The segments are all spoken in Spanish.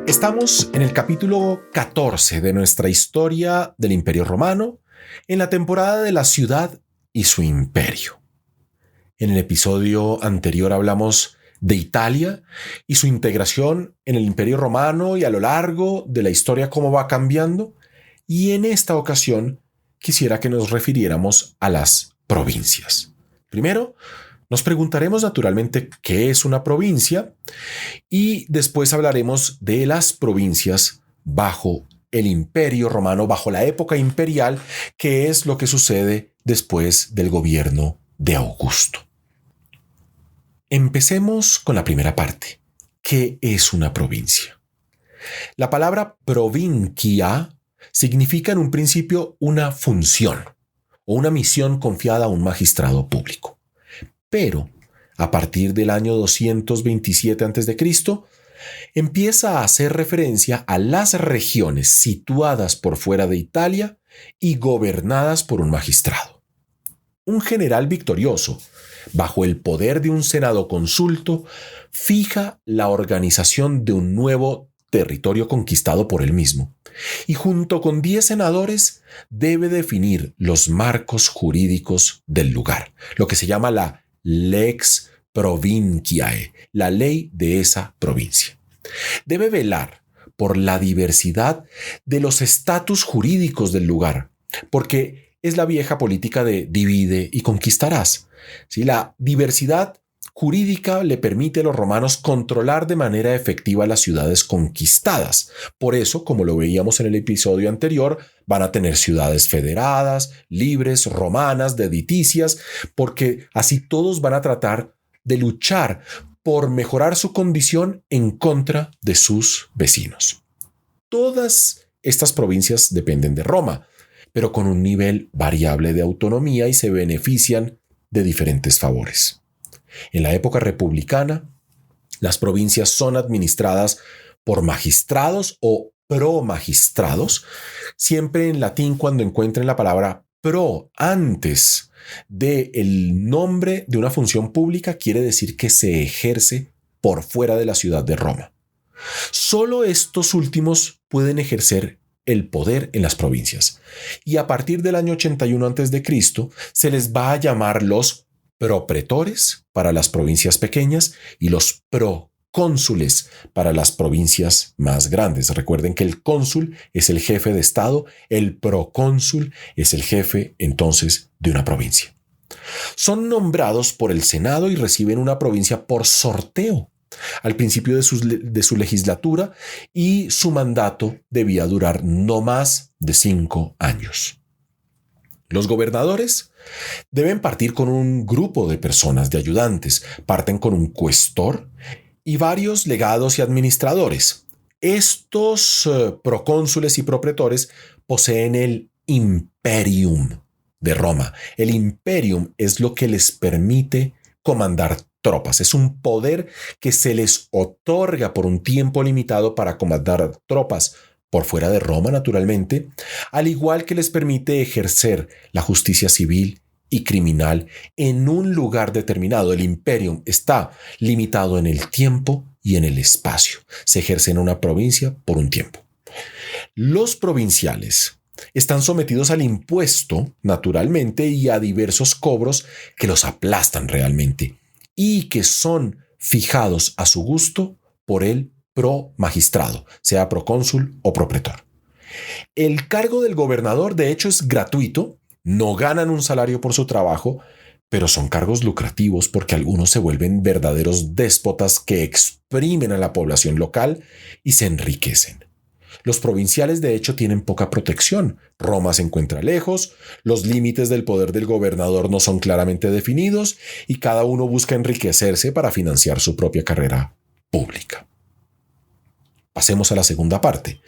Estamos en el capítulo 14 de nuestra historia del Imperio Romano, en la temporada de la ciudad y su imperio. En el episodio anterior hablamos de Italia y su integración en el Imperio Romano y a lo largo de la historia cómo va cambiando. Y en esta ocasión quisiera que nos refiriéramos a las provincias. Primero, nos preguntaremos naturalmente qué es una provincia y después hablaremos de las provincias bajo el Imperio Romano, bajo la época imperial, que es lo que sucede después del gobierno de Augusto. Empecemos con la primera parte. ¿Qué es una provincia? La palabra provincia significa en un principio una función o una misión confiada a un magistrado público. Pero a partir del año 227 a.C., empieza a hacer referencia a las regiones situadas por fuera de Italia y gobernadas por un magistrado. Un general victorioso, bajo el poder de un senado consulto, fija la organización de un nuevo territorio conquistado por él mismo y junto con 10 senadores debe definir los marcos jurídicos del lugar, lo que se llama la Lex Provinciae, la ley de esa provincia. Debe velar por la diversidad de los estatus jurídicos del lugar, porque es la vieja política de divide y conquistarás. ¿Sí? La diversidad jurídica le permite a los romanos controlar de manera efectiva las ciudades conquistadas. Por eso, como lo veíamos en el episodio anterior, van a tener ciudades federadas, libres, romanas, dediticias, porque así todos van a tratar de luchar por mejorar su condición en contra de sus vecinos. Todas estas provincias dependen de Roma, pero con un nivel variable de autonomía y se benefician de diferentes favores. En la época republicana, las provincias son administradas por magistrados o promagistrados, siempre en latín cuando encuentren la palabra pro antes del nombre de una función pública quiere decir que se ejerce por fuera de la ciudad de Roma. Solo estos últimos pueden ejercer el poder en las provincias y a partir del año 81 a.C. se les va a llamar los propretores para las provincias pequeñas y los procónsules para las provincias más grandes. Recuerden que el cónsul es el jefe de estado, el procónsul es el jefe entonces de una provincia. Son nombrados por el Senado y reciben una provincia por sorteo al principio de su legislatura y su mandato debía durar no más de 5 años. Los gobernadores deben partir con un grupo de personas, de ayudantes, parten con un cuestor y varios legados y administradores. Estos procónsules y propretores poseen el imperium de Roma. El imperium es lo que les permite comandar tropas. Es un poder que se les otorga por un tiempo limitado para comandar tropas por fuera de Roma, naturalmente, al igual que les permite ejercer la justicia civil y criminal en un lugar determinado. El imperium está limitado en el tiempo y en el espacio. Se ejerce en una provincia por un tiempo. Los provinciales están sometidos al impuesto, naturalmente, y a diversos cobros que los aplastan realmente y que son fijados a su gusto por el pro-magistrado, sea procónsul o propretor. El cargo del gobernador, de hecho, es gratuito, no ganan un salario por su trabajo, pero son cargos lucrativos porque algunos se vuelven verdaderos déspotas que exprimen a la población local y se enriquecen. Los provinciales, de hecho, tienen poca protección. Roma se encuentra lejos, los límites del poder del gobernador no son claramente definidos y cada uno busca enriquecerse para financiar su propia carrera pública. Pasemos a la segunda parte,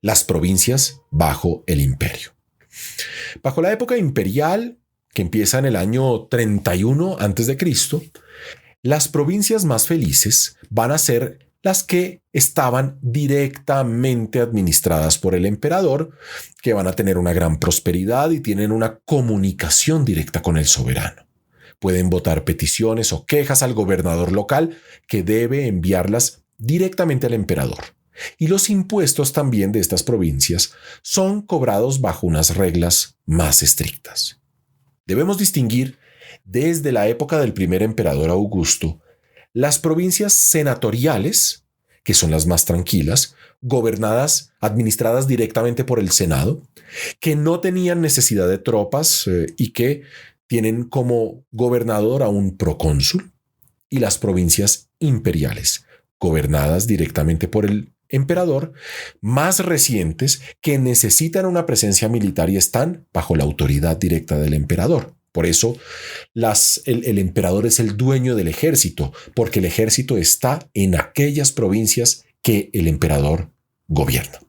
las provincias bajo el imperio. Bajo la época imperial, que empieza en el año 31 a.C., las provincias más felices van a ser las que estaban directamente administradas por el emperador, que van a tener una gran prosperidad y tienen una comunicación directa con el soberano. Pueden votar peticiones o quejas al gobernador local, que debe enviarlas directamente al emperador. Y los impuestos también de estas provincias son cobrados bajo unas reglas más estrictas. Debemos distinguir, desde la época del primer emperador Augusto, las provincias senatoriales, que son las más tranquilas, gobernadas, administradas directamente por el Senado, que no tenían necesidad de tropas y que tienen como gobernador a un procónsul, y las provincias imperiales, gobernadas directamente por el emperador, más recientes, que necesitan una presencia militar y están bajo la autoridad directa del emperador. Por eso el emperador es el dueño del ejército, porque el ejército está en aquellas provincias que el emperador gobierna.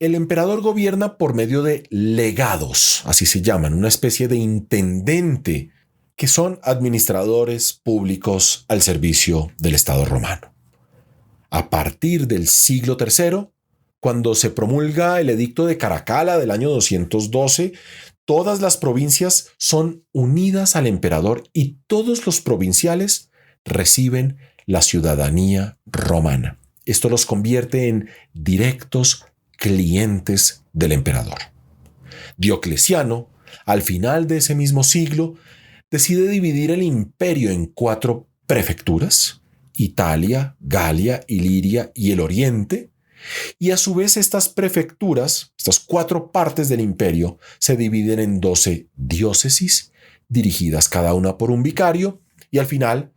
El emperador gobierna por medio de legados, así se llaman, una especie de intendente, que son administradores públicos al servicio del Estado romano. A partir del siglo III, cuando se promulga el edicto de Caracalla del año 212, todas las provincias son unidas al emperador y todos los provinciales reciben la ciudadanía romana. Esto los convierte en directos clientes del emperador. Diocleciano, al final de ese mismo siglo, decide dividir el imperio en 4 prefecturas: Italia, Galia, Iliria y el Oriente, y a su vez estas prefecturas, estas 4 partes del imperio, se dividen en 12 diócesis, dirigidas cada una por un vicario, y al final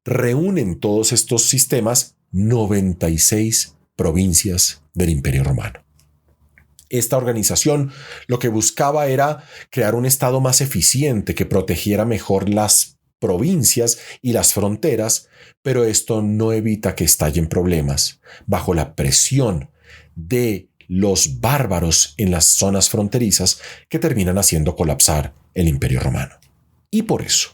reúnen todos estos sistemas 96 provincias del Imperio Romano. Esta organización lo que buscaba era crear un estado más eficiente que protegiera mejor las provincias y las fronteras, pero esto no evita que estallen problemas bajo la presión de los bárbaros en las zonas fronterizas, que terminan haciendo colapsar el Imperio Romano. Y por eso,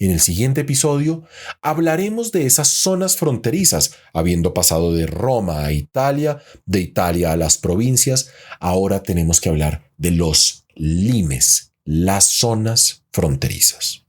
en el siguiente episodio hablaremos de esas zonas fronterizas. Habiendo pasado de Roma a Italia, de Italia a las provincias, ahora tenemos que hablar de los limes, las zonas fronterizas.